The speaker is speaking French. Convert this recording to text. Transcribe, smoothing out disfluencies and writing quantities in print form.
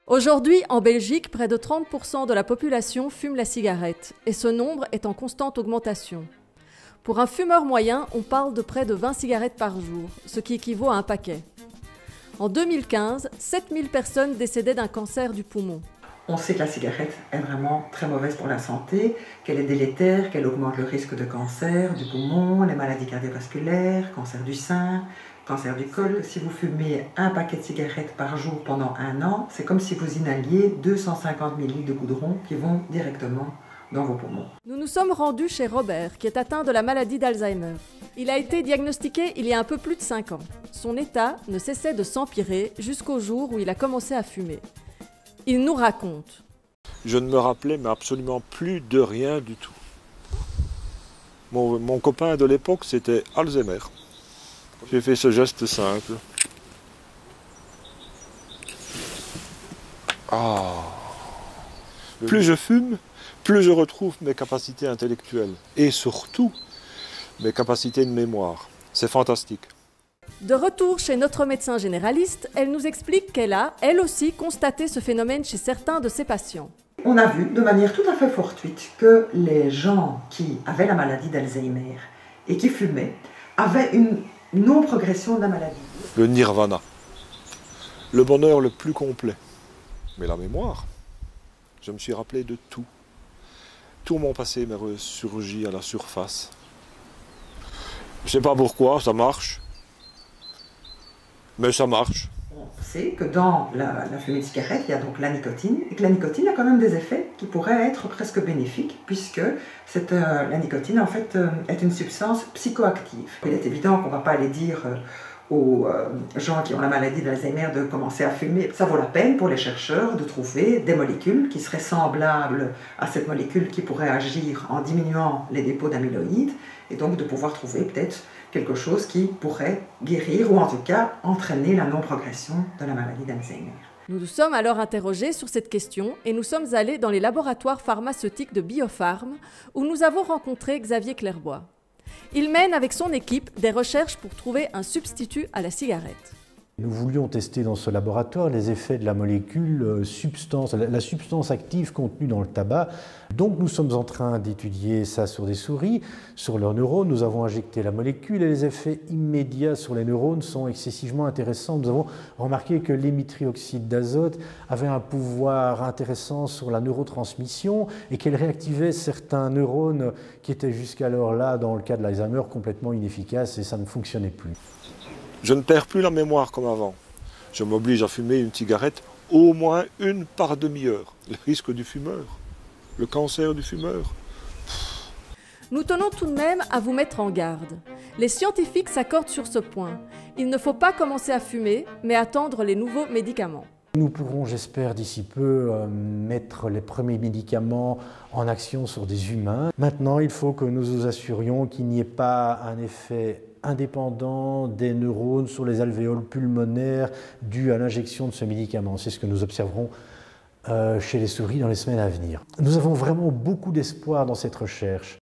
Aujourd'hui, en Belgique, près de 30% de la population fume la cigarette et ce nombre est en constante augmentation. Pour un fumeur moyen, on parle de près de 20 cigarettes par jour, ce qui équivaut à un paquet. En 2015, 7000 personnes décédaient d'un cancer du poumon. On sait que la cigarette est vraiment très mauvaise pour la santé, qu'elle est délétère, qu'elle augmente le risque de cancer du poumon, les maladies cardiovasculaires, cancer du sein, cancer du col. Si vous fumez un paquet de cigarettes par jour pendant 1 an, c'est comme si vous inhaliez 250 ml de goudron qui vont directement dans vos poumons. Nous nous sommes rendus chez Robert, qui est atteint de la maladie d'Alzheimer. Il a été diagnostiqué il y a un peu plus de 5 ans. Son état ne cessait de s'empirer jusqu'au jour où il a commencé à fumer. Il nous raconte. Je ne me rappelais mais absolument plus de rien du tout. Mon copain de l'époque, c'était Alzheimer. J'ai fait ce geste simple. Plus je fume, plus je retrouve mes capacités intellectuelles et surtout mes capacités de mémoire. C'est fantastique. De retour chez notre médecin généraliste, elle nous explique qu'elle a, elle aussi, constaté ce phénomène chez certains de ses patients. On a vu de manière tout à fait fortuite que les gens qui avaient la maladie d'Alzheimer et qui fumaient avaient une non-progression de la maladie. Le nirvana, le bonheur le plus complet. Mais la mémoire, je me suis rappelé de tout. Tout mon passé m'est ressurgi à la surface. Je ne sais pas pourquoi, ça marche. Mais ça marche. On sait que dans la fumée de cigarette, il y a donc la nicotine, et que la nicotine a quand même des effets qui pourraient être presque bénéfiques, puisque la nicotine en fait est une substance psychoactive. Il est évident qu'on ne va pas aller dire aux gens qui ont la maladie d'Alzheimer de commencer à fumer. Ça vaut la peine pour les chercheurs de trouver des molécules qui seraient semblables à cette molécule qui pourrait agir en diminuant les dépôts d'amyloïdes, et donc de pouvoir trouver peut-être quelque chose qui pourrait guérir ou en tout cas entraîner la non-progression de la maladie d'Alzheimer. Nous nous sommes alors interrogés sur cette question et nous sommes allés dans les laboratoires pharmaceutiques de Biopharm où nous avons rencontré Xavier Clairbois. Il mène avec son équipe des recherches pour trouver un substitut à la cigarette. Nous voulions tester dans ce laboratoire les effets de la molécule la substance active contenue dans le tabac. Donc nous sommes en train d'étudier ça sur des souris, sur leurs neurones. Nous avons injecté la molécule et les effets immédiats sur les neurones sont excessivement intéressants. Nous avons remarqué que l'émitrioxyde d'azote avait un pouvoir intéressant sur la neurotransmission et qu'elle réactivait certains neurones qui étaient jusqu'alors là, dans le cas de l'Alzheimer, complètement inefficaces et ça ne fonctionnait plus. Je ne perds plus la mémoire comme avant. Je m'oblige à fumer une cigarette au moins une par demi-heure. Le risque du fumeur, le cancer du fumeur. Nous tenons tout de même à vous mettre en garde. Les scientifiques s'accordent sur ce point. Il ne faut pas commencer à fumer, mais attendre les nouveaux médicaments. Nous pourrons, j'espère, d'ici peu, mettre les premiers médicaments en action sur des humains. Maintenant, il faut que nous nous assurions qu'il n'y ait pas un effet indépendant des neurones sur les alvéoles pulmonaires dû à l'injection de ce médicament. C'est ce que nous observerons chez les souris dans les semaines à venir. Nous avons vraiment beaucoup d'espoir dans cette recherche.